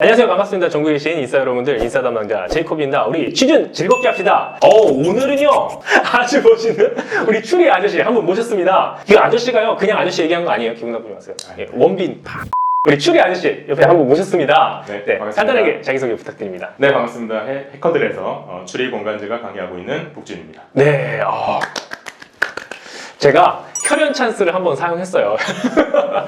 안녕하세요. 반갑습니다. 전국에 계신 인싸 여러분들, 인싸 담당자 제이콥입니다. 우리 취준 즐겁게 합시다. 오늘은요 아주 멋있는 우리 추리 아저씨 한분 모셨습니다. 이 아저씨가요 그냥 아저씨 얘기한 거 아니에요. 기분 나쁘지 마세요. 원빈 우리 추리 아저씨 옆에 한분 모셨습니다. 네, 간단하게 자기소개 부탁드립니다. 네, 반갑습니다. 해커들에서 추리 공간제가 강의하고 있는 복진입니다. 네, 제가 혈연 찬스를 한번 사용했어요.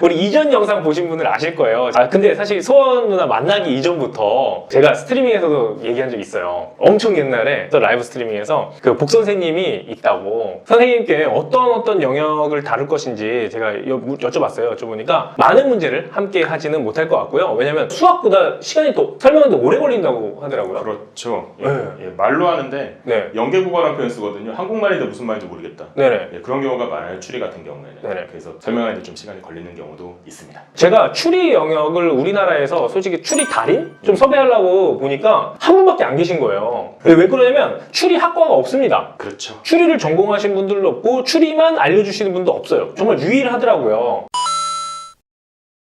우리 이전 영상 보신 분들 아실 거예요. 근데 사실 소원 누나 만나기 이전부터 제가 스트리밍에서도 얘기한 적이 있어요. 엄청 옛날에 라이브 스트리밍에서 그 복 선생님이 있다고 선생님께 어떤 영역을 다룰 것인지 제가 여쭤봤어요. 여쭤보니까 많은 문제를 함께 하지는 못할 것 같고요. 왜냐면 수학보다 시간이 더 설명하는데 오래 걸린다고 하더라고요. 그렇죠. 네. 말로 하는데 네. 연계국어라는 표현 쓰거든요. 한국말인데 무슨 말인지 모르겠다. 네네. 그런 경우가 많아요. 추리 같은 경우에는. 네네. 그래서 설명하는데 좀 시간이 걸리는 경우도 있습니다. 제가 추리 영역을 우리나라에서 솔직히 추리 달인? 좀 섭외하려고 보니까 한 분밖에 안 계신 거예요. 왜 그러냐면 추리 학과가 없습니다. 그렇죠. 추리를 전공하신 분들도 없고 추리만 알려주시는 분도 없어요. 정말 유일하더라고요.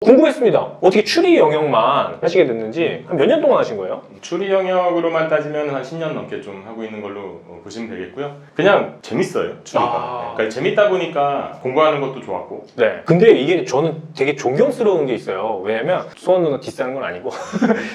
궁금했습니다. 어떻게 추리 영역만 하시게 됐는지 한 몇 년 동안 하신 거예요? 추리 영역으로만 따지면 한 10년 넘게 좀 하고 있는 걸로 보시면 되겠고요. 그냥 재밌어요, 추리가. 그러니까 재밌다 보니까 공부하는 것도 좋았고. 네. 근데 이게 저는 되게 존경스러운 게 있어요. 왜냐면 수원 누나 디스하는 건 아니고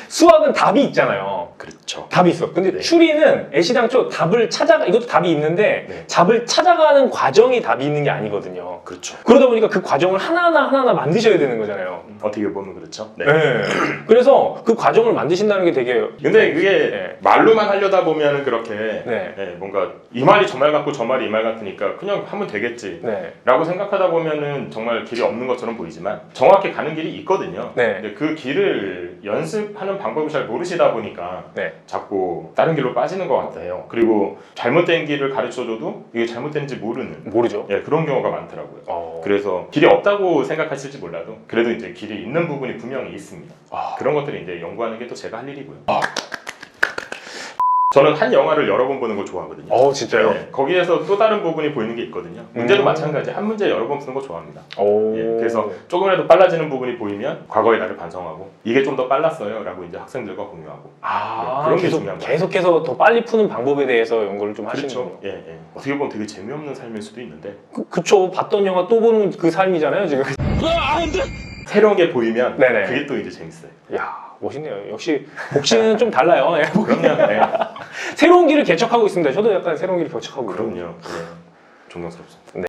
수학은 답이 있잖아요. 그렇죠. 답이 있어. 근데 네. 추리는 애시당초 답을 이것도 답이 있는데 네. 답을 찾아가는 과정이 답이 있는 게 아니거든요. 그렇죠. 그러다 보니까 그 과정을 하나하나 만드셔야 되는 거잖아요. 어떻게 보면 그렇죠. 네. 네. 그래서 그 과정을 만드신다는 게 되게 근데 그게 네. 말로만 하려다 보면은 그렇게 네. 뭔가 이 말이 저 말 같고 저 말이 이 말 같으니까 그냥 하면 되겠지 네. 라고 생각하다 보면은 정말 길이 없는 것처럼 보이지만 정확히 가는 길이 있거든요. 네. 근데 그 길을 연습하는 방법을 잘 모르시다 보니까 네. 자꾸 다른 길로 빠지는 것 같아요. 그리고 잘못된 길을 가르쳐줘도 이게 잘못된지 모르는 모르죠. 그런 경우가 많더라고요. 그래서 길이 없다고 생각하실지 몰라도 그래도 이제 길이 있는 부분이 분명히 있습니다. 그런 것들을 이제 연구하는 게 또 제가 할 일이고요. 저는 한 영화를 여러 번 보는 걸 좋아하거든요. 진짜요? 네, 거기에서 또 다른 부분이 보이는 게 있거든요. 문제도 마찬가지. 한 문제 여러 번 푸는 거 좋아합니다. 그래서 조금이라도 빨라지는 부분이 보이면 과거의 나를 반성하고 이게 좀 더 빨랐어요 라고 이제 학생들과 공유하고 그런 게 중요한 거예요. 계속해서 더 빨리 푸는 방법에 대해서 연구를 좀 하시는 거예요. 그렇죠. 어떻게 보면 되게 재미없는 삶일 수도 있는데 그쵸. 봤던 영화 또 보는 그 삶이잖아요 지금. 새로운 게 보이면 네네. 그게 또 이제 재밌어요. 이야 멋있네요. 역시 복지는 좀 달라요. 그럼요. 네. 새로운 길을 개척하고 있습니다. 저도 약간 새로운 길을 개척하고 있어요. 그럼요. 존경스럽습니다.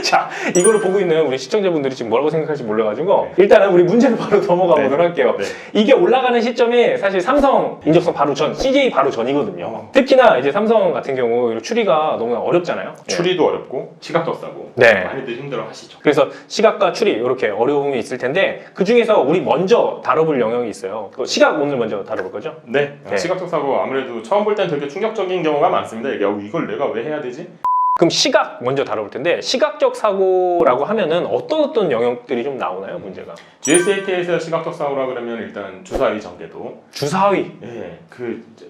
자, 이거를 보고 있는 우리 시청자분들이 지금 뭐라고 생각할지 몰라가지고 일단은 우리 문제를 바로 넘어가 보도록 할게요. 이게 올라가는 시점이 사실 삼성 인적성 바로 전, CJ 바로 전이거든요. 특히나 이제 삼성 같은 경우 추리가 너무 어렵잖아요. 추리도 어렵고 시각도 싸고 네. 많이들 힘들어 하시죠. 그래서 시각과 추리 이렇게 어려움이 있을 텐데 그 중에서 우리 먼저 다뤄볼 영역이 있어요. 시각 오늘 먼저 다뤄볼 거죠? 네. 시각적 사고 아무래도 처음 볼 땐 되게 충격적인 경우가 많습니다. 이게 이걸 내가 왜 해야 되지? 그럼 시각 먼저 다뤄볼 텐데 시각적 사고라고 하면은 어떤 영역들이 좀 나오나요, 문제가? GSAT에서 시각적 사고라 그러면 일단 주사위 전개도 주사위.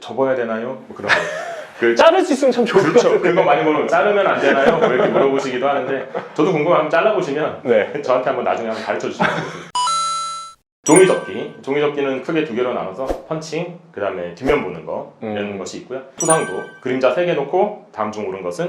접어야 되나요? 뭐 그런 거. 자를 수 있으면 참 좋을 것 그렇죠. 같은데. 그거 많이 물어보면 자르면 안 되나요? 뭐 이렇게 물어보시기도 하는데 저도 궁금하면 한번 잘라보시면 저한테 한번 나중에 한번 가르쳐 주시면 되겠습니다. 종이접기. 종이접기는 크게 두 개로 나눠서 펀칭, 그 다음에 뒷면 보는 거 이런 것이 있고요. 수상도, 그림자 3개 놓고 다음 중 옳은 것은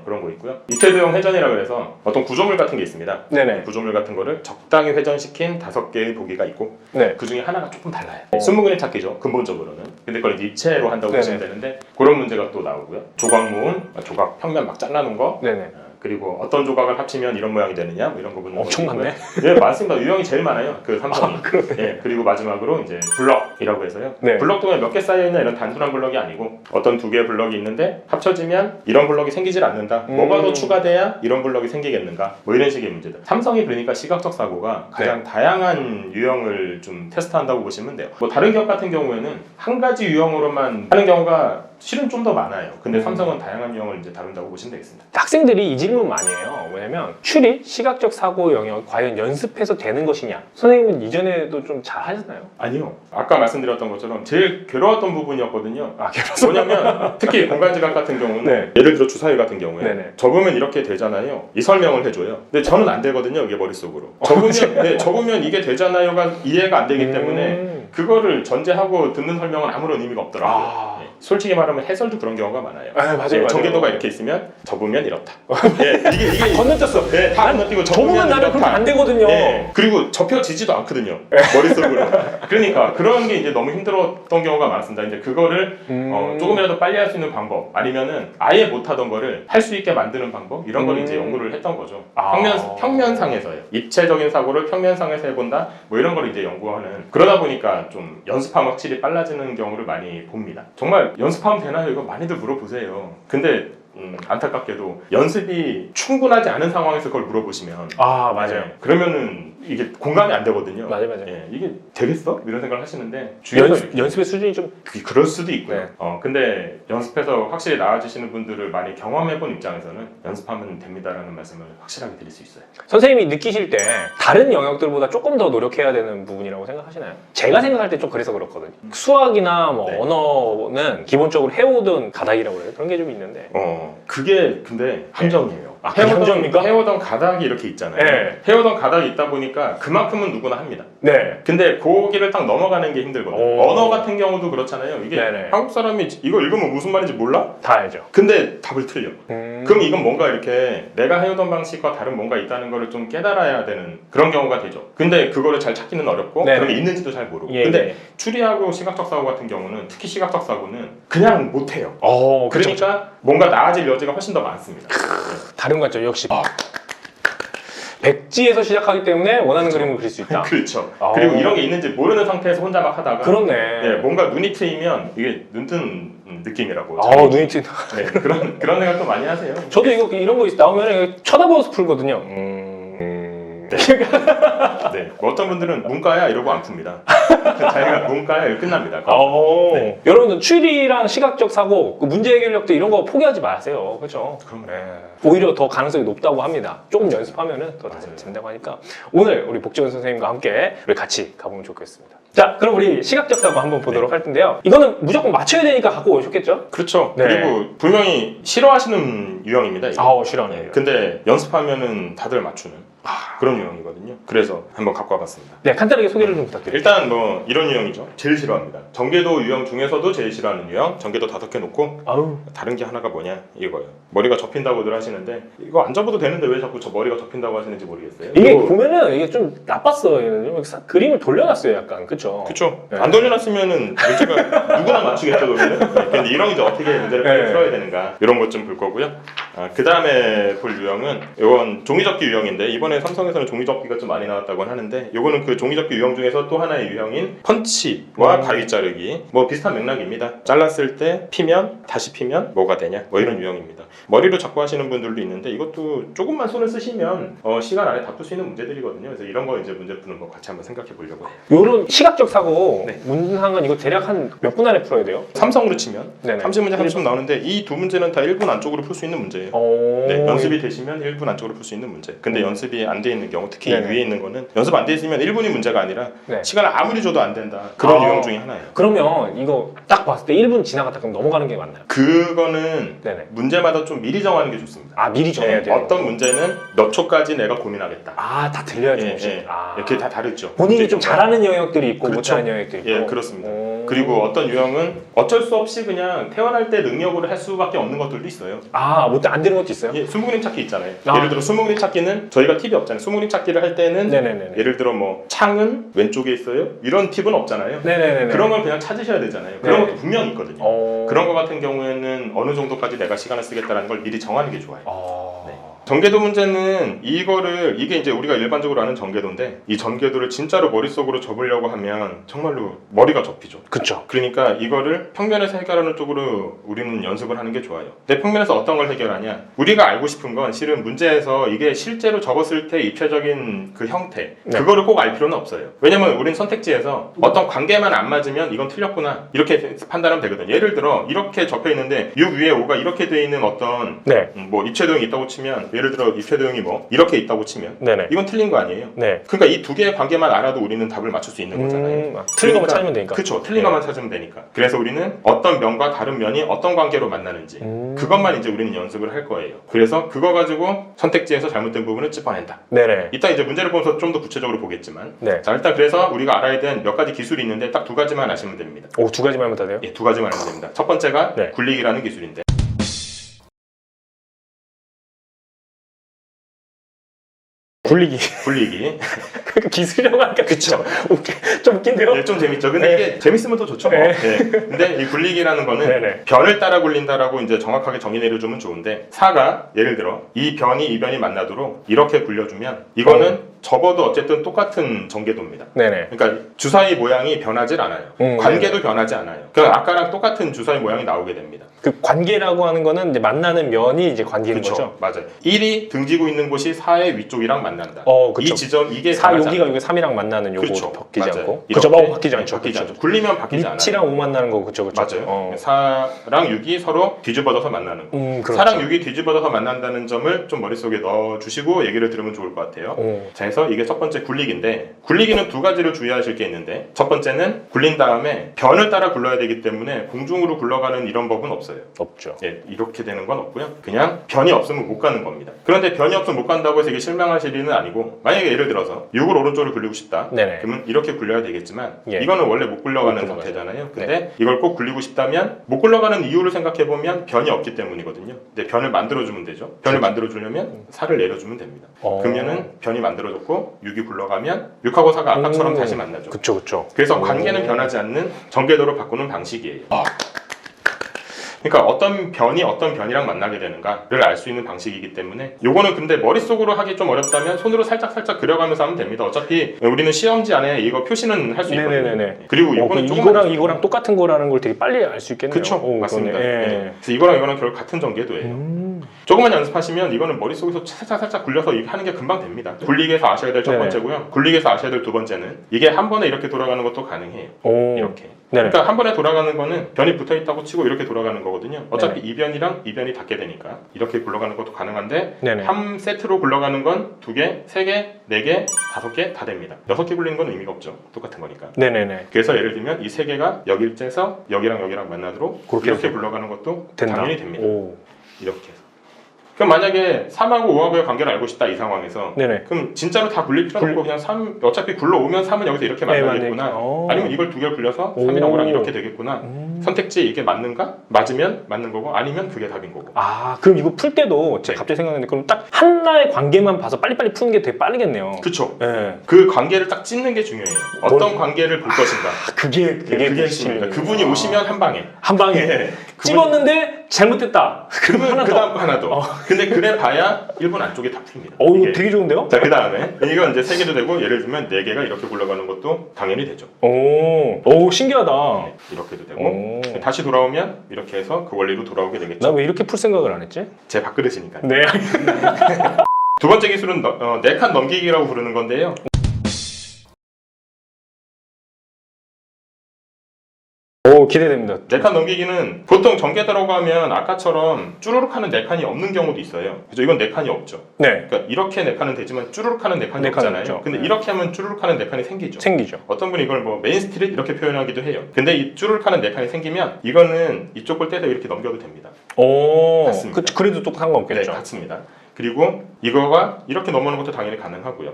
그런 거 있고요. 이태도형 회전이라 그래서 어떤 구조물 같은 게 있습니다. 네네. 구조물 같은 거를 적당히 회전시킨 5개의 보기가 있고 그 중에 하나가 조금 달라요. 순무그림 찾기죠, 근본적으로는. 근데 그걸 입체로 한다고 보시면 되는데 그런 문제가 또 나오고요. 조각 모은, 조각 평면 막 잘라놓은 거 그리고 어떤 조각을 합치면 이런 모양이 되느냐 뭐 이런 거 보는 엄청 많네. 많습니다. 유형이 제일 많아요. 그 삼성이. 그리고 마지막으로 이제 블럭이라고 해서요. 블럭도 그냥 몇 개 쌓여있는 이런 단순한 블럭이 아니고 어떤 두 개의 블럭이 있는데 합쳐지면 이런 블럭이 생기질 않는다. 뭐가 더 추가돼야 이런 블럭이 생기겠는가? 뭐 이런 식의 문제들. 삼성이 그러니까 시각적 사고가 가장 다양한 유형을 좀 테스트한다고 보시면 돼요. 뭐 다른 기업 같은 경우에는 한 가지 유형으로만 하는 경우가 실은 좀 더 많아요. 근데 삼성은 다양한 유형을 이제 다룬다고 보시면 되겠습니다. 학생들이 이 질문 많이 해요. 왜냐면 추리, 시각적 사고 영역 과연 연습해서 되는 것이냐? 선생님은 이전에도 좀 잘 하셨나요? 아니요. 아까 말씀드렸던 것처럼 제일 괴로웠던 부분이었거든요. 아, 그래서 뭐냐면 특히 공간지각 같은 경우는 네. 예를 들어 주사위 같은 경우에 네네. 접으면 이렇게 되잖아요. 이 설명을 해줘요. 근데 저는 안 되거든요. 이게 머릿속으로. 접으면 이게 되잖아요가 이해가 안 되기 때문에 그거를 전제하고 듣는 설명은 아무런 의미가 없더라고요. 예. 솔직히 말하면 해설도 그런 경우가 많아요. 맞아요. 전개도가 이렇게 있으면 접으면 이렇다. 예, 이게 건너뛰었어. 네, 다 건너뛰고 접으면 나는 그렇게 안 되거든요. 예, 그리고 접혀지지도 않거든요. 머릿속으로. 그러니까 그런 게 이제 너무 힘들었던 경우가 많습니다. 이제 그거를 조금이라도 빨리 할 수 있는 방법, 아니면은 아예 못하던 거를 할 수 있게 만드는 방법, 이런 걸 이제 연구를 했던 거죠. 평면상에서요. 입체적인 사고를 평면상에서 해본다. 뭐 이런 걸 이제 연구하는. 그러다 보니까 좀 연습하면 확실히 빨라지는 경우를 많이 봅니다. 정말 연습하면 되나요? 이거 많이들 물어보세요. 근데 안타깝게도 연습이 충분하지 않은 상황에서 그걸 물어보시면 맞아요. 그러면은 이게 공감이 안 되거든요. 맞아요. 예, 이게 되겠어? 이런 생각을 하시는데 연습의 수준이 좀 그럴 수도 있고요. 네. 근데 연습해서 확실히 나아지시는 분들을 많이 경험해본 입장에서는 연습하면 됩니다라는 말씀을 확실하게 드릴 수 있어요. 선생님이 느끼실 때 다른 영역들보다 조금 더 노력해야 되는 부분이라고 생각하시나요? 제가 생각할 때 좀 그래서 그렇거든요. 수학이나 뭐 네. 언어는 기본적으로 해오던 가닥이라고 그래요. 그런 게 좀 있는데 그게 근데 함정이에요. 함정입니까? 해오던 가닥이 이렇게 있잖아요. 네. 해오던 가닥이 있다 보니까 그만큼은 누구나 합니다. 네. 근데 고기를 딱 넘어가는 게 힘들거든요. 언어 같은 경우도 그렇잖아요. 이게 네네. 한국 사람이 이거 읽으면 무슨 말인지 몰라? 다 알죠. 근데 답을 틀려. 그럼 이건 뭔가 이렇게 내가 해오던 방식과 다른 뭔가 있다는 거를 좀 깨달아야 되는 그런 경우가 되죠. 근데 그거를 잘 찾기는 어렵고 네네. 그런 게 있는지도 잘 모르고. 예, 근데 예. 추리하고 시각적 사고 같은 경우는 특히 시각적 사고는 그냥 못해요. 그러니까 뭔가 나아질 여지가 훨씬 더 많습니다. 다른 관점 역시 백지에서 시작하기 때문에 원하는 그림을 그릴 수 있다. 그렇죠. 그리고 이런 게 있는지 모르는 상태에서 혼자 막 하다가 그렇네. 뭔가 눈이 트이면 이게 눈뜬 느낌이라고. 눈이 트인. 네, 그런 생각도 많이 하세요. 저도 이런 거 나오면 쳐다보면서 풀거든요. 네, 뭐 어떤 분들은 문과야 이러고 안 풉니다. 자기가 문과야 이러고 끝납니다. 네. 여러분들 추리랑 시각적 사고, 그 문제 해결력도 이런 거 포기하지 마세요. 그렇죠? 그럼 오히려 더 가능성이 높다고 합니다. 조금 연습하면은 더 맞아요. 된다고 하니까 오늘 우리 복지원 선생님과 함께 우리 같이 가보면 좋겠습니다. 자, 그럼 우리 시각적 사고 한번 보도록 할 텐데요. 이거는 무조건 맞춰야 되니까 갖고 오셨겠죠? 그렇죠. 네. 그리고 분명히 싫어하시는 유형입니다. 이게. 싫어하네요. 근데 연습하면은 다들 맞추는 그런 유형이거든요. 그래서 한번 갖고 와봤습니다. 네, 간단하게 소개를 좀 부탁드립니다. 일단 뭐 이런 유형이죠. 제일 싫어합니다. 전개도 유형 중에서도 제일 싫어하는 유형. 전개도 5개 놓고 다른 게 하나가 뭐냐 이거예요. 머리가 접힌다고들 하시는데 이거 안 접어도 되는데 왜 자꾸 저 머리가 접힌다고 하시는지 모르겠어요. 이게 보면은 이게 좀 나빴어요. 그림을 돌려놨어요, 약간. 그쵸? 그쵸. 네. 안 돌려놨으면 문제가 누구나 맞추겠죠, 그러면. 근데 이런 이제 어떻게 문제를 네. 풀어야 되는가 이런 것 좀 볼 거고요. 그 다음에 볼 유형은 이건 종이접기 유형인데 이번에 삼성에서는 종이접기가 좀 많이 나왔다고 하는데 이거는 그 종이접기 유형 중에서 또 하나의 유형인 펀치와 가위 자르기 뭐 비슷한 맥락입니다. 잘랐을 때 피면 다시 피면 뭐가 되냐 뭐 이런 유형입니다. 머리로 자꾸 하시는 분들도 있는데 이것도 조금만 손을 쓰시면 시간 안에 다 풀 수 있는 문제들이거든요. 그래서 이런 거 이제 문제 푸는 거 같이 한번 생각해 보려고 해요. 요런 시각적 사고 네. 문항은 이거 대략 한 몇 분 안에 풀어야 돼요? 삼성으로 치면 네네. 30문제 30분 나오는데 이 두 문제는 다 1분 안쪽으로 풀 수 있는 문제예요. 네, 연습이 되시면 1분 안쪽으로 풀 수 있는 문제. 근데 연습이 안 돼 있는 경우 특히 네네. 위에 있는 거는 연습 안 돼 있으면 1분이 문제가 아니라 네. 시간을 아무리 줘도 안 된다. 그런 유형 중에 하나예요. 그러면 이거 딱 봤을 때 1분 지나갔다 그럼 넘어가는 게 맞나요? 그거는 네네. 문제마다 좀 미리 정하는 게 좋습니다. 미리 정해야 돼요? 어떤 문제는 몇 초까지 내가 고민하겠다. 다 들려야 조금씩. 이렇게 다 다르죠. 본인이 좀 잘하는 영역들이 있고 그렇죠. 못하는 영역들이 있고. 예, 그렇습니다. 그리고 어떤 유형은 어쩔 수 없이 그냥 태어날 때 능력으로 할 수밖에 없는 것들도 있어요. 안 되는 것도 있어요? 예, 수묵림 찾기 있잖아요. 예를 들어 수묵림 찾기는 저희가 팁이 없잖아요. 수묵림 찾기를 할 때는 네네네. 예를 들어 뭐 창은 왼쪽에 있어요. 이런 팁은 없잖아요. 네네네. 그런 걸 그냥 찾으셔야 되잖아요. 그런 네. 것도 분명히 있거든요. 그런 거 같은 경우에는 어느 정도까지 내가 시간을 쓰겠다는 걸 미리 정하는 게 좋아요. 네. 전개도 문제는 이게 이제 우리가 일반적으로 아는 전개도인데 이 전개도를 진짜로 머릿속으로 접으려고 하면 정말로 머리가 접히죠. 그쵸. 그러니까 이거를 평면에서 해결하는 쪽으로 우리는 연습을 하는 게 좋아요. 근데 평면에서 어떤 걸 해결하냐? 우리가 알고 싶은 건 실은 문제에서 이게 실제로 접었을 때 입체적인 그 형태 네. 그거를 꼭 알 필요는 없어요. 왜냐면 우린 선택지에서 어떤 관계만 안 맞으면 이건 틀렸구나 이렇게 판단하면 되거든요. 예를 들어 이렇게 접혀 있는데 6 위에 5가 이렇게 돼 있는 어떤 네. 뭐 입체도형이 있다고 치면 예를 들어 입체도형이 뭐 이렇게 있다고 치면 네네. 이건 틀린 거 아니에요. 네. 그러니까 이 두 개의 관계만 알아도 우리는 답을 맞출 수 있는 거잖아요. 틀린 것만 찾으면 되니까. 그렇죠. 틀린 네. 것만 찾으면 되니까. 그래서 우리는 어떤 면과 다른 면이 어떤 관계로 만나는지 그것만 이제 우리는 연습을 할 거예요. 그래서 그거 가지고 선택지에서 잘못된 부분을 찝어낸다. 네네. 이따 이제 문제를 보면서 좀 더 구체적으로 보겠지만 네. 자 일단 그래서 우리가 알아야 되는 몇 가지 기술이 있는데 딱 두 가지만 아시면 됩니다. 오, 두 가지만 하면 다 돼요? 예, 두 가지만 알면 됩니다. 첫 번째가 네. 굴리기라는 기술인데 굴리기. 굴리기 기술이라고 하니까 그쵸. 좀 웃긴데요? 예, 좀 재밌죠. 근데 네. 이게 재밌으면 더 좋죠. 뭐. 네. 예. 근데 이 굴리기라는 거는 네네. 변을 따라 굴린다라고 이제 정확하게 정의 내려주면 좋은데 4가 예를 들어 이 변이 이 변이 만나도록 이렇게 굴려주면 이거는 접어도 어쨌든 똑같은 전개도입니다. 네네. 그러니까 주사위 모양이 변하질 않아요. 관계도 변하지 않아요. 그러니까 아까랑 똑같은 주사위 모양이 나오게 됩니다. 그 관계라고 하는 거는 이제 만나는 면이 이제 관계인 거죠? 맞아요. 1이 등지고 있는 곳이 4의 위쪽이랑 만난다. 그쵸. 이 지점 이게 4 변하지 여기가 않아요. 여기 3이랑 만나는 요거 그렇죠. 바뀌지 맞아요. 않고. 이렇게 그쵸. 바뀌지 않죠. 바뀌지 그쵸. 않죠. 굴리면 바뀌지 않아요. 2랑 5 만나는 거 그쵸. 맞아요. 4랑 6이 서로 뒤집어져서 만나는 거. 그렇죠. 4랑 6이 뒤집어져서 만난다는 점을 좀 머릿속에 넣어주시고 얘기를 들으면 좋을 것 같아요. 자, 그래서 이게 첫 번째 굴리기인데 굴리기는 두 가지를 주의하실 게 있는데 첫 번째는 굴린 다음에 변을 따라 굴러야 되기 때문에 공중으로 굴러가는 이런 법은 없어요. 없죠. 예, 이렇게 되는 건 없고요. 그냥 변이 없으면 못 가는 겁니다. 그런데 변이 없으면 못 간다고 해서 이게 실망하실 일은 아니고 만약에 예를 들어서 6을 오른쪽으로 굴리고 싶다. 네네. 그러면 이렇게 굴려야 되겠지만 예. 이거는 원래 못 굴러가는 못 상태잖아요. 근데 이걸 꼭 굴리고 싶다면 못 굴러가는 이유를 생각해보면 변이 없기 때문이거든요. 근데 변을 만들어주면 되죠. 변을 만들어주려면 4를 내려주면 됩니다. 그러면은 변이 만들어졌고 6이 굴러가면 6하고 4가 아까처럼 다시 만나죠. 그쵸 그쵸. 그래서 관계는 변하지 않는 전개도로 바꾸는 방식이에요. 그러니까 어떤 변이 어떤 변이랑 만나게 되는가를 알 수 있는 방식이기 때문에 요거는 근데 머릿속으로 하기 좀 어렵다면 손으로 살짝 그려가면서 하면 됩니다. 어차피 우리는 시험지 안에 이거 표시는 할 수 있거든요. 네네네. 그리고 요거는 이거랑 똑같은 거라는 걸 되게 빨리 알 수 있겠네요. 그쵸, 맞습니다. 예. 네. 그래서 이거랑 이거랑 결국 같은 전개도예요. 조금만 연습하시면 이거는 머릿속에서 살짝 굴려서 하는 게 금방 됩니다. 굴리기에서 아셔야 될 첫 네네. 번째고요. 굴리기에서 아셔야 될 두 번째는 이게 한 번에 이렇게 돌아가는 것도 가능해요. 이렇게. 네네. 그러니까 한 번에 돌아가는 거는 변이 붙어 있다고 치고 이렇게 돌아가는 거거든요. 어차피 이 변이랑 이 변이 닿게 되니까 이렇게 굴러가는 것도 가능한데 네네. 한 세트로 굴러가는 건 2개, 3개, 4개, 5개 다 됩니다. 6개 굴리는 건 의미가 없죠. 똑같은 거니까. 네네네. 그래서 예를 들면 이 3개가 여기를 째서 여기랑 여기랑 만나도록 이렇게 굴러가는 것도 된다. 당연히 됩니다. 오. 이렇게 해서. 그럼 만약에 3하고 5하고의 관계를 알고 싶다 이 상황에서 네네. 그럼 진짜로 다 굴릴 필요는 없고 그냥 3 어차피 굴러오면 3은 여기서 이렇게 만나겠구나. 아니면 이걸 두 개를 굴려서 3이랑 5랑 이렇게 되겠구나. 선택지에 이게 맞는가? 맞으면 맞는 거고 아니면 그게 답인 거고. 그럼 이거 풀 때도 제가 갑자기 생각했는데 그럼 딱 하나의 관계만 봐서 빨리빨리 푸는 게 되게 빠르겠네요. 그쵸. 네. 그 관계를 딱 찢는 게 중요해요. 어떤 관계를 볼 것인가. 그게 핵심입니다. 그분이 오시면 한 방에. 한 방에 예. 찝었는데 잘못됐다. 그분 그 다음 거 하나 더. 근데 그래 봐야 1분 안쪽에 다 풀립니다. 이거 되게 좋은데요? 자, 그 다음에 이건 이제 3개도 되고 예를 들면 4개가 이렇게 굴러가는 것도 당연히 되죠. 오 신기하다. 네, 이렇게도 되고 다시 돌아오면 이렇게 해서 그 원리로 돌아오게 되겠죠. 나 왜 이렇게 풀 생각을 안 했지? 제 밥그릇이니까. 네. 두 번째 기술은 4칸 넘기기라고 부르는 건데요. 오 기대됩니다. 4칸 넘기기는 보통 전개도라고 하면 아까처럼 쭈루룩 하는 4칸이 없는 경우도 있어요. 그죠? 이건 4칸이 없죠. 네. 그러니까 이렇게 4칸은 되지만 쭈루룩 하는 4칸이 네 칸 없잖아요. 없죠. 근데 네. 이렇게 하면 쭈루룩 하는 4칸이 생기죠. 생기죠. 어떤 분이 이걸 뭐 메인 스트릿 이렇게 표현하기도 해요. 근데 이 쭈루룩 하는 4칸이 생기면 이거는 이쪽 걸 떼서 이렇게 넘겨도 됩니다. 같습니다. 그래도 또 상관없겠죠. 네, 같습니다. 그리고 이거가 이렇게 넘어오는 것도 당연히 가능하고요.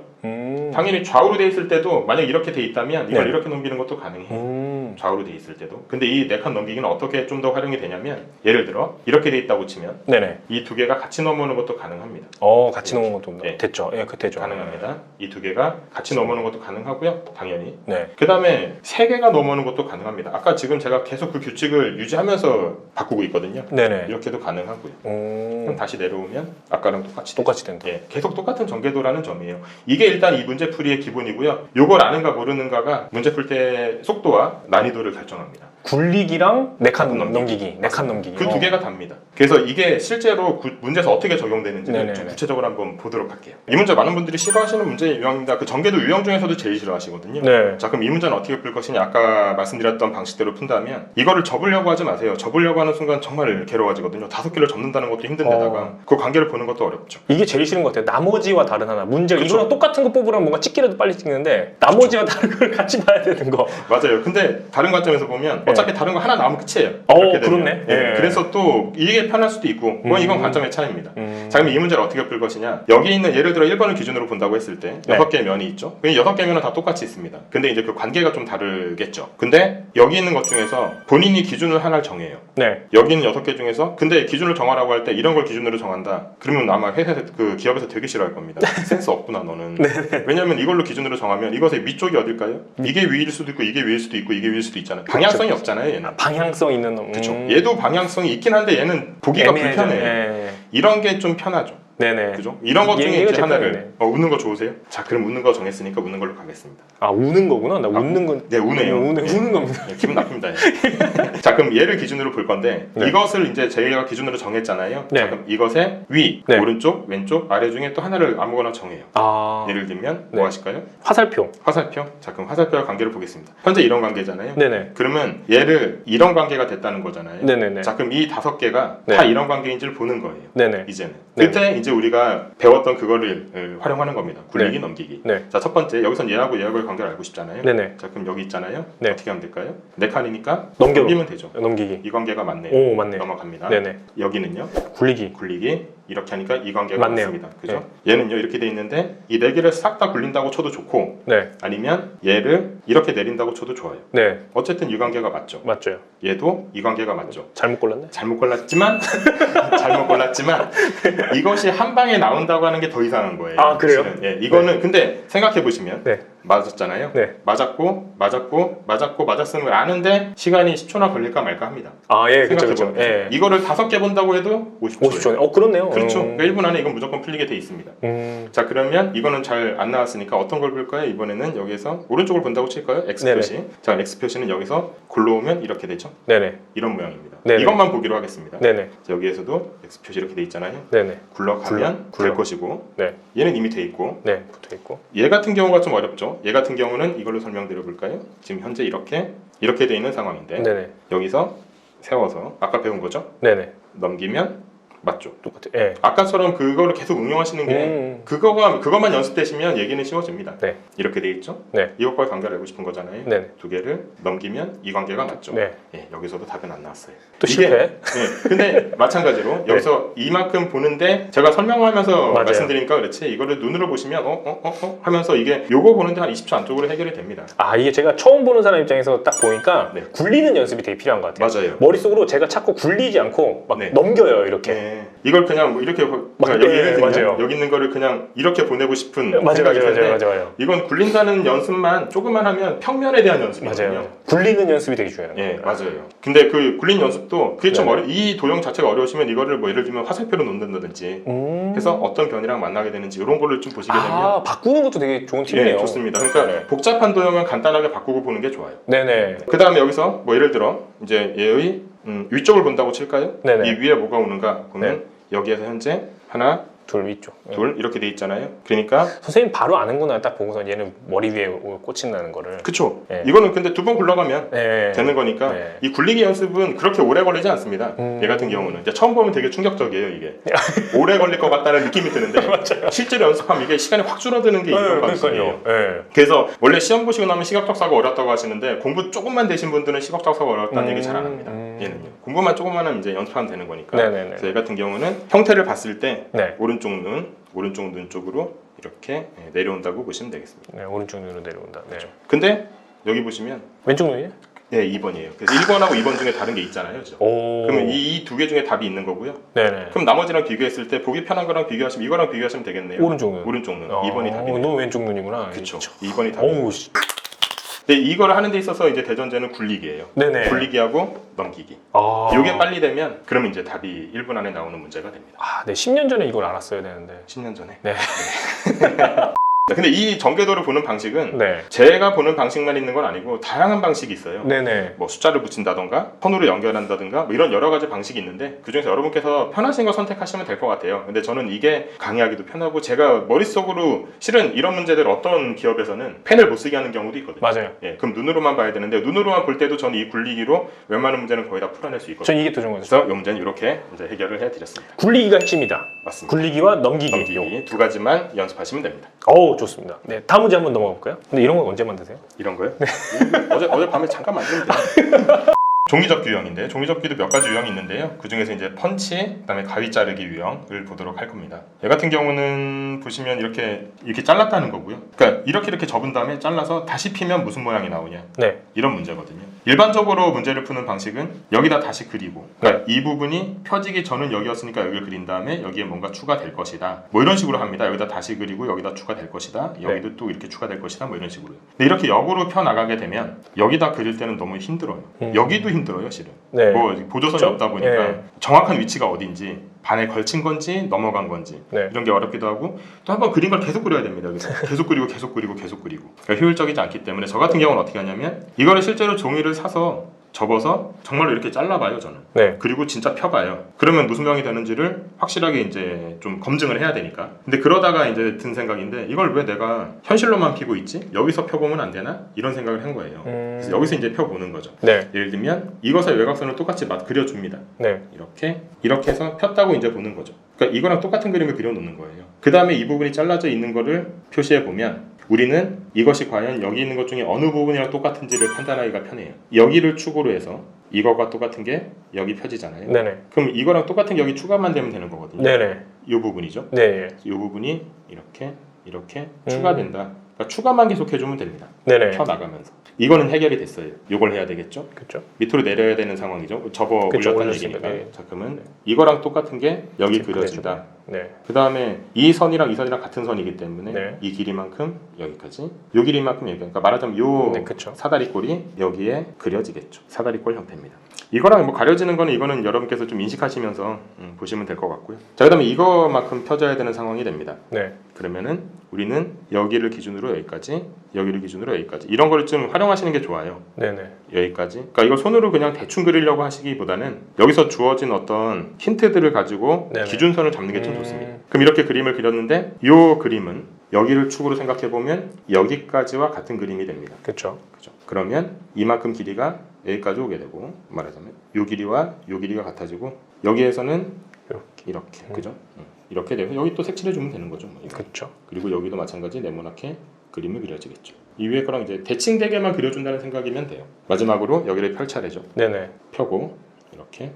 당연히 좌우로 돼 있을 때도 만약 이렇게 돼 있다면 이걸 네. 이렇게 넘기는 것도 가능해요. 좌우로 돼 있을 때도. 근데 이 4칸 넘기기는 어떻게 좀 더 활용이 되냐면 예를 들어 이렇게 돼 있다고 치면 네네. 이 두 개가 같이 넘어오는 것도 가능합니다. 같이 넘어온 것도 네. 됐죠. 예, 그 되죠. 가능합니다. 이 두 개가 같이 넘어오는 것도 가능하고요. 당연히. 네. 그 다음에 3개가 넘어오는 것도 가능합니다. 아까 지금 제가 계속 그 규칙을 유지하면서 바꾸고 있거든요. 네네. 이렇게도 가능하고요. 오. 그럼 다시 내려오면 아까랑 똑같이 된다. 예, 계속 똑같은 전개도라는 점이에요. 이게 일단 이 문제풀이의 기본이고요. 요걸 아는가 모르는가가 문제 풀 때 속도와 난이도를 결정합니다. 굴리기랑 4칸 넘기기. 넘기기. 4칸 넘기기. 그 두 개가 답니다. 그래서 이게 실제로 문제에서 어떻게 적용되는지를 네네네. 좀 구체적으로 한번 보도록 할게요. 이 문제 많은 분들이 싫어하시는 문제의 유형입니다. 그 전개도 유형 중에서도 제일 싫어하시거든요. 네. 자, 그럼 이 문제는 어떻게 풀 것이냐? 아까 말씀드렸던 방식대로 푼다면 이거를 접으려고 하지 마세요. 접으려고 하는 순간 정말 괴로워지거든요. 5개를 접는다는 것도 힘든데다가 그 관계를 보는 것도 어렵죠. 이게 제일 싫은 것 같아요. 나머지와 다른 하나. 문제가 그쵸. 이거랑 똑같은 거 뽑으라면 뭔가 찍기라도 빨리 찍는데 나머지와 다른 걸 같이 봐야 되는 거. 맞아요. 근데 다른 관점에서 보면 네. 어차피 다른 거 하나 나오면 끝이에요. 어, 이렇게 되면. 그렇네. 예. 예. 그래서 또 이게 편할 수도 있고 이건 관점의 차이입니다. 자, 그럼 이 문제를 어떻게 풀 것이냐? 여기 있는 예를 들어 1번을 기준으로 본다고 했을 때 네. 6개의 면이 있죠. 그 6개 면은 다 똑같이 있습니다. 근데 이제 그 관계가 좀 다르겠죠. 근데 여기 있는 것 중에서 본인이 기준을 하나를 정해요. 네. 여기 있는 6개 중에서 근데 기준을 정하라고 할 때 이런 걸 기준으로 정한다. 그러면 아마 회사에서 그 기업에서 되게 싫어할 겁니다. 센스 없구나 너는. 왜냐면 이걸로 기준으로 정하면 이것의 위쪽이 어딜까요? 이게 위일 수도 있고 이게 위일 수도 있고 이게 위일 수도 있잖아요. 방향성이 없잖아요, 얘는. 방향성 있는 놈. 그렇죠. 얘도 방향성이 있긴 한데 얘는 보기가 애매하죠. 불편해요. 예. 이런 게 좀 편하죠. 네네. 그죠? 이런 것 중에 얘가 이제 제일 하나를 편하네. 웃는 거 좋으세요? 자, 그럼 웃는 거 정했으니까 웃는 걸로 가겠습니다. 아, 우는 거구나. 나 웃는 건. 네, 우네요. 우는 겁니다. 네, 기분 나쁩니다. 자, 그럼 얘를 기준으로 볼 건데 네. 이것을 이제 저희가 기준으로 정했잖아요. 네. 자, 그럼 이것의 위, 네. 오른쪽, 왼쪽, 아래 중에 또 하나를 아무거나 정해요. 아. 예를 들면 네. 뭐 하실까요? 화살표. 화살표. 자, 그럼 화살표와 관계를 보겠습니다. 현재 이런 관계잖아요. 네네. 그러면 얘를 이런 관계가 됐다는 거잖아요. 네네네. 자, 그럼 이 5개가 네. 다 이런 관계인지를 보는 거예요. 네네. 이제는. 네. 그때 이제 우리가 배웠던 그거를 활용하는 겁니다. 굴리기, 네. 넘기기. 네. 자, 첫 번째 여기선 얘하고 얘하고의 관계를 알고 싶잖아요. 네네. 자, 그럼 여기 있잖아요. 네. 어떻게 하면 될까요? 4칸이니까 넘겨. 넘기면 되죠. 넘기기. 이 관계가 맞네요. 오, 맞네. 넘어갑니다. 네네. 여기는요. 굴리기. 굴리기 이렇게 하니까 이 관계가 맞네요. 맞습니다. 그죠? 얘는요 이렇게 돼 있는데 이 4개를 싹 다 굴린다고 쳐도 좋고 네. 아니면 얘를 이렇게 내린다고 쳐도 좋아요. 네. 어쨌든 이 관계가 맞죠. 맞죠. 얘도 이 관계가 맞죠. 잘못 골랐네. 잘못 골랐지만 잘못 골랐지만 이것이 한 방에 나온다고 하는 게 더 이상한 거예요. 아, 그래요? 사실은. 예, 이거는 근데 생각해 보시면 네. 맞았잖아요. 네. 맞았고 맞았으면 걸 아는데 시간이 10초나 걸릴까 말까 합니다. 아, 예, 그렇죠, 생각해보면. 그렇죠. 예. 이거를 5개 본다고 해도 50초예요. 50초. 그렇네요. 그렇죠. 그러니까 1분 안에 이건 무조건 풀리게 돼 있습니다. 자, 그러면 이거는 잘 안 나왔으니까 어떤 걸 볼까요? 이번에는 여기서 오른쪽을 본다고 칠까요? X 네네. 표시. 자, X 표시는 여기서 굴러오면 이렇게 되죠. 네네. 이런 모양입니다. 네네. 이것만 보기로 하겠습니다. 네네. 자, 여기에서도 X 표시 이렇게 돼 있잖아요. 네네. 굴러가면 굴러. 될 것이고 네. 얘는 이미 돼 있고 네. 붙어 있고. 얘 같은 경우가 좀 어렵죠. 얘 같은 경우는 이걸로 설명드려 볼까요? 지금 현재 이렇게 돼 있는 상황인데 네네. 여기서 세워서 아까 배운 거죠? 네네. 넘기면 맞죠. 똑같아. 예. 아까처럼 그거를 계속 응용하시는 게 그것만 연습되시면 얘기는 쉬워집니다. 네. 이렇게 돼 있죠? 네. 이것과 관계를 알고 싶은 거잖아요. 네네. 2개를 넘기면 이 관계가 맞죠. 네. 예, 여기서도 답은 안 나왔어요. 또 실패. 예, 근데 마찬가지로 여기서 이만큼 보는데 제가 설명하면서 맞아요. 말씀드리니까 그렇지 이거를 눈으로 보시면 하면서 이게 요거 보는데 한 20초 안쪽으로 해결이 됩니다. 아, 이게 제가 처음 보는 사람 입장에서 딱 보니까 네. 굴리는 연습이 되게 필요한 것 같아요. 맞아요. 머릿속으로 제가 자꾸 굴리지 않고 막 네. 넘겨요, 이렇게. 네. 이걸 그냥 뭐 이렇게 맞아요. 여기 예를 들면 맞아요. 여기 있는 거를 그냥 이렇게 보내고 싶은 맞아요, 생각이 맞아요, 드는데 맞아요. 이건 굴린다는 연습만 조금만 하면 평면에 대한 연습이거든요. 맞아요. 굴리는 연습이 되게 중요해요. 예, 맞아요. 근데 그 굴린 연습도 그게 좀 네네. 이 도형 자체가 어려우시면 이거를 뭐 예를 들면 화살표로 놓는다든지 해서 어떤 변이랑 만나게 되는지 이런 거를 좀 보시게 되면 아, 바꾸는 것도 되게 좋은 팁이네요. 예, 좋습니다. 그러니까 네. 복잡한 도형은 간단하게 바꾸고 보는 게 좋아요. 네네. 그 다음에 여기서 뭐 예를 들어 이제 얘의 위쪽을 본다고 칠까요? 네네. 이 위에 뭐가 오는가 보면 여기에서 현재 하나, 둘 위쪽. 둘 이렇게 돼 있잖아요. 그러니까 선생님 바로 아는구나. 딱 보고서 얘는 머리 위에 꽂힌다는 거를. 그쵸. 네. 이거는 근데 2번 굴러가면 네. 되는 거니까 네. 이 굴리기 연습은 그렇게 오래 걸리지 않습니다. 얘 같은 경우는 이제 처음 보면 되게 충격적이에요. 이게 오래 걸릴 것 같다는 느낌이 드는데 실제로 연습하면 이게 시간이 확 줄어드는 게 이런 방식이에요. 네. 그래서 원래 시험 보시고 나면 시각적사가 어렵다고 하시는데 공부 조금만 되신 분들은 시각적사가 어렵다는 얘기 잘 안 합니다. 얘는요. 공부만 조금만 하면 이제 연습하면 되는 거니까. 네네네. 그래서 얘 같은 경우는 형태를 봤을 때 네. 오른쪽 눈 쪽으로 이렇게 내려온다고 보시면 되겠습니다. 네, 오른쪽 눈으로 내려온다. 네. 근데 여기 보시면 왼쪽 눈이에요? 네, 2번이에요. 그래서 1번하고 2번 중에 다른 게 있잖아요. 그죠? 오. 그러면 이 두 개 중에 답이 있는 거고요. 네네. 그럼 나머지랑 비교했을 때 보기 편한 거랑 비교하시면 이거랑 비교하시면 되겠네요. 오른쪽 눈. 오른쪽 눈. 2번이 답이네요. 너 왼쪽 눈이구나. 그렇죠. 2번이 답이에요. 어우 씨. 근데 이걸 하는 데 있어서 이제 대전제는 굴리기예요. 네네. 굴리기하고 넘기기. 아. 이게 빨리 되면 그러면 이제 답이 1분 안에 나오는 문제가 됩니다. 아, 네. 10년 전에 이걸 알았어야 되는데. 10년 전에. 네. 근데 이 전개도를 보는 방식은 네. 제가 보는 방식만 있는 건 아니고 다양한 방식이 있어요. 네네. 뭐 숫자를 붙인다던가 선으로 연결한다든가 뭐 이런 여러 가지 방식이 있는데 그중에서 여러분께서 편하신 거 선택하시면 될 것 같아요. 근데 저는 이게 강의하기도 편하고 제가 머릿속으로 실은 이런 문제들 어떤 기업에서는 펜을 못 쓰게 하는 경우도 있거든요. 맞아요. 예, 그럼 눈으로만 봐야 되는데 눈으로만 볼 때도 저는 이 굴리기로 웬만한 문제는 거의 다 풀어낼 수 있거든요. 전 이게 더 좋은 거죠. 그래서 이 문제는 이렇게 이제 해결을 해드렸습니다. 굴리기가 핵심이다. 맞습니다. 굴리기와 넘기기. 넘기기 두 가지만 연습하시면 됩니다. 어우, 좋습니다. 네. 다음 문제 한번 넘어가 볼까요? 근데 이런 건 언제 만드세요? 이런 거요? 어젯밤에 잠깐 만들면 돼요. 종이접기 유형인데 종이접기도 몇 가지 유형이 있는데요. 그 중에서 이제 펀치, 그다음에 가위 자르기 유형을 보도록 할 겁니다. 얘 같은 경우는 보시면 이렇게 잘랐다는 거고요. 그러니까 이렇게 접은 다음에 잘라서 다시 피면 무슨 모양이 나오냐. 네. 이런 문제거든요. 일반적으로 문제를 푸는 방식은 여기다 다시 그리고 그러니까 이 부분이 펴지기 전은 여기였으니까 여기를 그린 다음에 여기에 뭔가 추가될 것이다. 뭐 이런 식으로 합니다. 여기다 다시 그리고 여기다 추가될 것이다. 여기도 또 이렇게 추가될 것이다. 뭐 이런 식으로. 근데 이렇게 역으로 펴 나가게 되면 여기다 그릴 때는 너무 힘들어요. 여기도 힘들어요, 실은. 네. 뭐 보조선이 그렇죠? 없다 보니까 예. 정확한 위치가 어딘지 반에 걸친 건지 넘어간 건지 네. 이런 게 어렵기도 하고 또 한번 그린 걸 계속 그려야 됩니다. 그래서 계속 그리고 그러니까 효율적이지 않기 때문에 저 같은 경우는 어떻게 하냐면 이거를 실제로 종이를 사서 접어서 정말로 이렇게 잘라봐요, 저는. 네. 그리고 진짜 펴봐요. 그러면 무슨 모양이 되는지를 확실하게 이제 좀 검증을 해야 되니까. 근데 그러다가 이제 든 생각인데 이걸 왜 내가 현실로만 피고 있지? 여기서 펴보면 안 되나? 이런 생각을 한 거예요. 그래서 여기서 이제 펴보는 거죠. 네. 예를 들면 이것의 외곽선을 똑같이 그려줍니다. 네. 이렇게 해서 폈다고 이제 보는 거죠. 그러니까 이거랑 똑같은 그림을 그려놓는 거예요. 그 다음에 이 부분이 잘라져 있는 거를 표시해 보면 우리는 이것이 과연 여기 있는 것 중에 어느 부분이랑 똑같은지를 판단하기가 편해요. 여기를 축으로 해서 이거가 똑같은 게 여기 펴지잖아요. 네네. 그럼 이거랑 똑같은 게 여기 추가만 되면 되는 거거든요. 네네. 이 부분이죠. 네. 이 부분이 이렇게 추가된다. 그러니까 추가만 계속 해주면 됩니다. 네네. 펴 나가면서. 이거는 해결이 됐어요. 이걸 해야 되겠죠. 그렇죠. 밑으로 내려야 되는 상황이죠. 접어 그쵸, 올렸다는 올렸습니다. 얘기니까. 네. 자, 그러면 이거랑 똑같은 게 여기 이렇게 그려진다. 네. 그 다음에 이 선이랑 이 선이랑 같은 선이기 때문에 네. 이 길이만큼 여기까지, 요 길이만큼 여기. 그러니까 말하자면 요 네, 그쵸. 사다리꼴이 여기에 그려지겠죠. 사다리꼴 형태입니다. 이거랑 뭐 가려지는 거는 이거는 여러분께서 좀 인식하시면서 보시면 될 것 같고요. 자, 그다음에 이거만큼 펴져야 되는 상황이 됩니다. 네. 그러면은 우리는 여기를 기준으로 여기까지, 여기를 기준으로 여기까지 이런 걸 좀 활용하시는 게 좋아요. 네네. 여기까지. 그러니까 이걸 손으로 그냥 대충 그리려고 하시기보다는 여기서 주어진 어떤 힌트들을 가지고 네네. 기준선을 잡는 게 좀 좋습니다. 그럼 이렇게 그림을 그렸는데 이 그림은 여기를 축으로 생각해 보면 여기까지와 같은 그림이 됩니다. 그렇죠. 그죠? 그러면 이만큼 길이가 여기까지 오게 되고 말하자면 요 길이와 요 길이가 같아지고 여기에서는 이렇게 그죠? 이렇게 되고 여기 또 색칠해 주면 되는 거죠. 뭐 그렇죠. 그리고 여기도 마찬가지 네모나게 그림이 그려지겠죠. 이 위에 거랑 이제 대칭되게만 그려준다는 생각이면 돼요. 마지막으로 여기를 펼 차례죠. 네네. 펴고 이렇게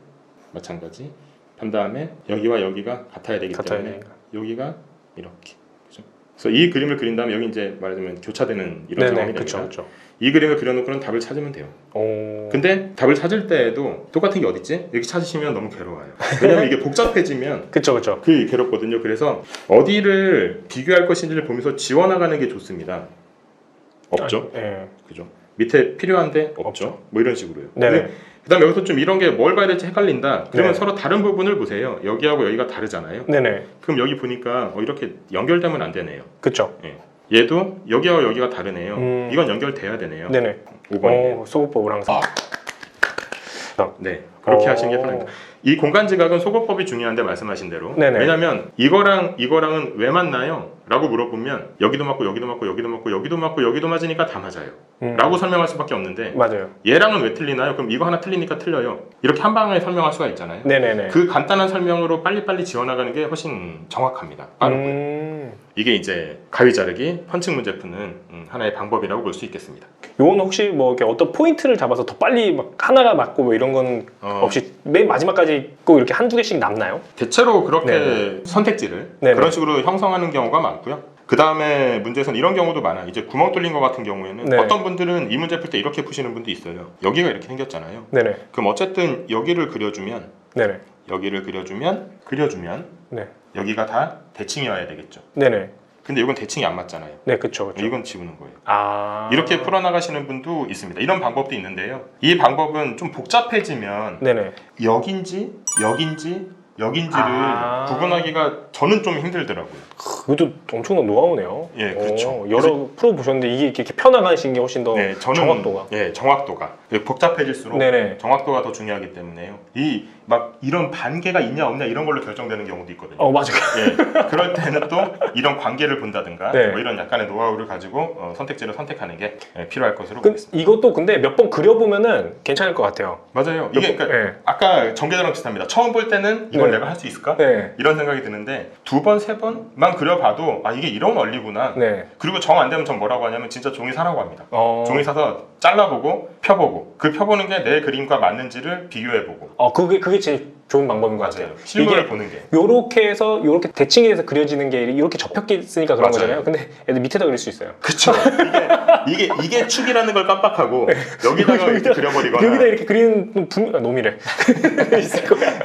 마찬가지 편 다음에 여기와 여기가 같아야 되기 때문에 되니까. 여기가 이렇게 그죠? 그래서 이 그림을 그린 다음에 여기 이제 말하자면 교차되는 이런 상황이 네네. 됩니다. 그렇죠. 이 그림을 그려놓고는 답을 찾으면 돼요. 오. 근데 답을 찾을 때에도 똑같은 게 어딨지? 여기 찾으시면 너무 괴로워요. 왜냐면 이게 복잡해지면 그렇죠. 그게 괴롭거든요. 그래서 어디를 비교할 것인지를 보면서 지워나가는 게 좋습니다. 없죠? 네. 그죠? 밑에 필요한데 없죠? 뭐 이런 식으로요. 네네. 그 다음에 여기서 좀 이런 게 뭘 봐야 될지 헷갈린다. 그러면 네. 서로 다른 부분을 보세요. 여기하고 여기가 다르잖아요. 네네. 그럼 여기 보니까 이렇게 연결되면 안 되네요. 그렇죠. 예. 얘도 여기하고 여기가 다르네요. 이건 연결돼야 되네요. 네네. 5번이네요. 오, 소거법을 항상. 네, 그렇게 하시는 게 편합니다. 이 공간 지각은 소거법이 중요한데 말씀하신 대로. 네네. 왜냐면 이거랑은 왜 맞나요? 라고 물어보면 여기도 맞고 여기도 맞고 여기도 맞고 여기도 맞고 여기도 맞으니까 다 맞아요. 라고 설명할 수밖에 없는데 맞아요. 얘랑은 왜 틀리나요? 그럼 이거 하나 틀리니까 틀려요. 이렇게 한 방에 설명할 수가 있잖아요. 네네네. 그 간단한 설명으로 빨리빨리 지워나가는 게 훨씬 정확합니다. 빠르고요. 이게 이제 가위 자르기, 펀칭 문제 푸는 하나의 방법이라고 볼 수 있겠습니다. 요건 혹시 뭐 이렇게 어떤 포인트를 잡아서 더 빨리 막 하나가 맞고 뭐 이런 건 없이 맨 마지막까지 꼭 이렇게 한두 개씩 남나요? 대체로 그렇게 네네. 선택지를 네네. 그런 식으로 형성하는 경우가 많고요. 그 다음에 문제에서는 이런 경우도 많아요. 이제 구멍 뚫린 것 같은 경우에는 네. 어떤 분들은 이 문제 풀 때 이렇게 푸시는 분도 있어요. 여기가 이렇게 생겼잖아요. 네네. 그럼 어쨌든 여기를 그려주면 네네. 그려주면 네. 여기가 다 대칭이어야 되겠죠. 네네. 근데 이건 대칭이 안 맞잖아요. 네, 그쵸. 이건 지우는 거예요. 아. 이렇게 풀어나가시는 분도 있습니다. 이런 방법도 있는데요. 이 방법은 좀 복잡해지면 네네. 여긴지를 구분하기가 저는 좀 힘들더라고요. 그것도 엄청난 노하우네요. 예, 그렇죠. 여러 프로 보셨는데 이게 이렇게 펴나가시는 게 훨씬 더 네, 저는 정확도가. 정확도가 복잡해질수록 네네. 정확도가 더 중요하기 때문에요. 이 막 이런 반개가 있냐 없냐 이런 걸로 결정되는 경우도 있거든요. 맞아요. 예, 그럴 때는 또 이런 관계를 본다든가 네. 뭐 이런 약간의 노하우를 가지고 선택지를 선택하는 게 필요할 것으로 그, 보겠습니다. 이것도 근데 몇 번 그려보면은 괜찮을 것 같아요. 맞아요. 이게 그러니까 네. 아까 전개자랑 비슷합니다. 처음 볼 때는 이걸 네. 내가 할 수 있을까? 네. 이런 생각이 드는데 두 번, 세 번만 그려봐도 아 이게 이런 원리구나. 네. 그리고 정 안 되면 전 뭐라고 하냐면 진짜 종이 사라고 합니다. 종이 사. 사서 잘라보고 펴보고 그 펴보는 게 내 그림과 맞는지를 비교해보고. 그게 제일 좋은 방법인 것 같아요. 실물을 이게 보는 게. 요렇게 해서 요렇게 대칭해서 그려지는 게 이렇게 접혔게 있으니까 그런 맞아요. 거잖아요. 근데 애들 밑에다 그릴 수 있어요. 그쵸. 이게 축이라는 걸 깜빡하고 여기다가 이렇게 그려버리거나. 여기다 이렇게 그리는 놈이래. 있을 거야.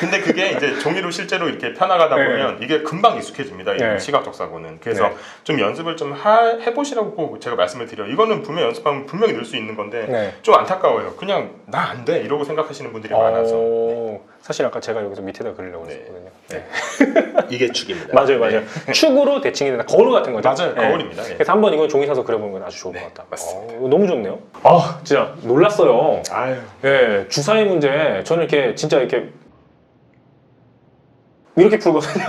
근데 그게 이제 종이로 실제로 이렇게 펴나가다 네. 보면 이게 금방 익숙해집니다. 이 네. 시각적 사고는. 그래서 네. 좀 연습을 좀 해보시라고 꼭 제가 말씀을 드려요. 이거는 분명 연습하면 분명히 늘 수 있는 건데 네. 좀 안타까워요. 그냥 나 안 돼 이러고 생각하시는 분들이 많아서. 사실 아까 제가 여기서 밑에다 그리려고 네. 했거든요. 네. 이게 축입니다. 맞아요. 네. 축으로 대칭이 되는 거울 같은 거죠. 맞아요. 네. 거울입니다. 네. 그래서 한번 이거 종이 사서 그려보는 건 아주 좋을 네, 것 같다. 맞습니다. 이거 너무 좋네요. 진짜 놀랐어요. 아유. 예, 주사위 문제 저는 이렇게 진짜 이렇게 풀거든요.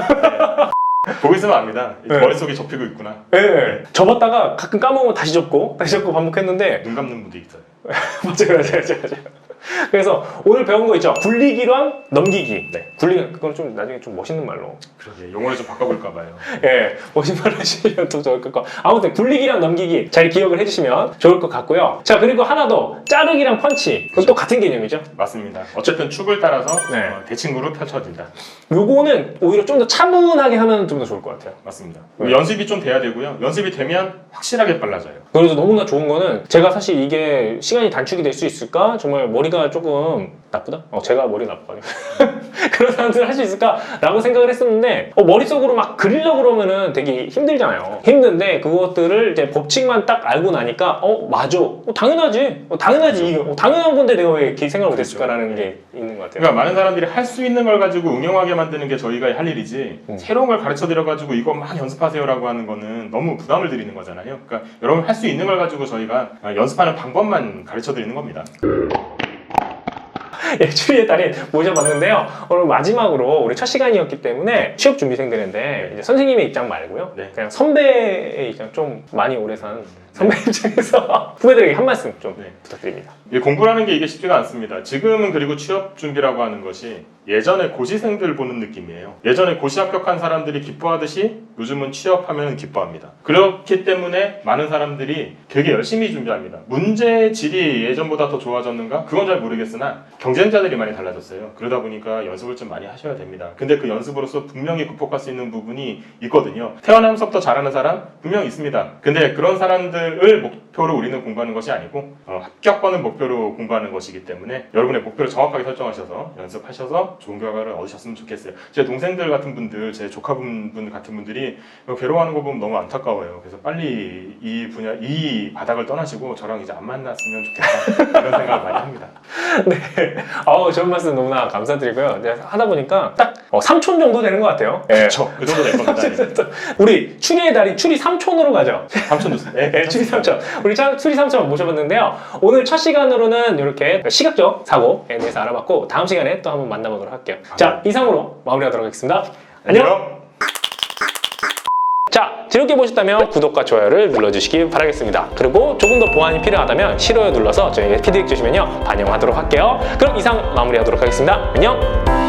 보고 있으면 압니다. 네. 머릿속에 접히고 있구나. 예, 접었다가 가끔 까먹으면 다시 접고 반복했는데 눈 감는 분도 있어요. 맞아요. 그래서 오늘 배운 거 있죠. 굴리기랑 넘기기. 굴리기 그건 좀 나중에 좀 멋있는 말로. 그러게 용어를 좀 바꿔볼까 봐요. 예, 멋있는 말로 하시면 더 좋을 것 같고. 아무튼 굴리기랑 넘기기 잘 기억을 해주시면 좋을 것 같고요. 자, 그리고 하나 더 자르기랑 펀치. 그건 또 같은 개념이죠. 맞습니다. 어쨌든 축을 따라서 네. 대칭으로 펼쳐진다. 요거는 오히려 좀 더 차분하게 하면 좀 더 좋을 것 같아요. 맞습니다. 네. 연습이 좀 돼야 되고요. 연습이 되면 확실하게 빨라져요. 그래서 너무나 좋은 거는 제가 사실 이게 시간이 단축이 될 수 있을까? 정말 머리가 조금 나쁘다? 제가 머리 나빠가지고 그런 사람들 할 수 있을까? 라고 생각을 했었는데 머릿속으로 막 그리려고 그러면은 되게 힘들잖아요. 힘든데 그것들을 이제 법칙만 딱 알고 나니까 맞아. 당연하지. 당연한 건데 내가 왜 이렇게 생각을 못했을까라는 게 있는 것 같아요. 그러니까 많은 사람들이 할 수 있는 걸 가지고 응용하게 만드는 게 저희가 할 일이지 새로운 걸 가르쳐 드려가지고 이거 막 연습하세요라고 하는 거는 너무 부담을 드리는 거잖아요. 그러니까 여러분 할 수 있는 걸 가지고 저희가 연습하는 방법만 가르쳐 드리는 겁니다. 예, 추리의 달인 모셔봤는데요. 오늘 마지막으로 우리 첫 시간이었기 때문에 취업 준비생들인데 이제 선생님의 입장 말고요. 네. 그냥 선배의 입장, 좀 많이 오래 산 선배 입장에서 후배들에게 한 말씀 좀 부탁드립니다. 공부라는 게 이게 쉽지가 않습니다. 지금은 그리고 취업 준비라고 하는 것이 예전에 고시생들 보는 느낌이에요. 예전에 고시 합격한 사람들이 기뻐하듯이 요즘은 취업하면 기뻐합니다. 그렇기 때문에 많은 사람들이 되게 열심히 준비합니다. 문제 질이 예전보다 더 좋아졌는가? 그건 잘 모르겠으나 경쟁자들이 많이 달라졌어요. 그러다 보니까 연습을 좀 많이 하셔야 됩니다. 근데 그 연습으로서 분명히 극복할 수 있는 부분이 있거든요. 태어나면서부터 잘하는 사람 분명히 있습니다. 근데 그런 사람들을 목표로 우리는 공부하는 것이 아니고 합격권을 목표로 공부하는 것이기 때문에 여러분의 목표를 정확하게 설정하셔서 연습하셔서 좋은 결과를 얻으셨으면 좋겠어요. 제 동생들 같은 분들, 제 조카분 같은 분들이 괴로워하는 거 보면 너무 안타까워요. 그래서 빨리 이 바닥을 떠나시고 저랑 이제 안 만났으면 좋겠다 이런 생각을 많이 합니다. 네, 좋은 말씀 너무나 감사드리고요. 하다 보니까 딱 3촌 정도 되는 것 같아요. 그렇죠. 그 정도 될 겁니다. 우리 추리의 달인 추리 3촌으로 가죠. 3촌 좋습니다. 네, 추리 3촌. 우리 추리 3촌 모셔봤는데요. 오늘 첫 시간으로는 이렇게 시각적 사고에 대해서 알아봤고 다음 시간에 또 한번 만나보도록 할게요. 자, 이상으로 마무리하도록 하겠습니다. 안녕! 자, 즐겁게 보셨다면 구독과 좋아요를 눌러주시기 바라겠습니다. 그리고 조금 더 보완이 필요하다면 싫어요 눌러서 저에게 피드백 주시면요 반영하도록 할게요. 그럼 이상 마무리하도록 하겠습니다. 안녕!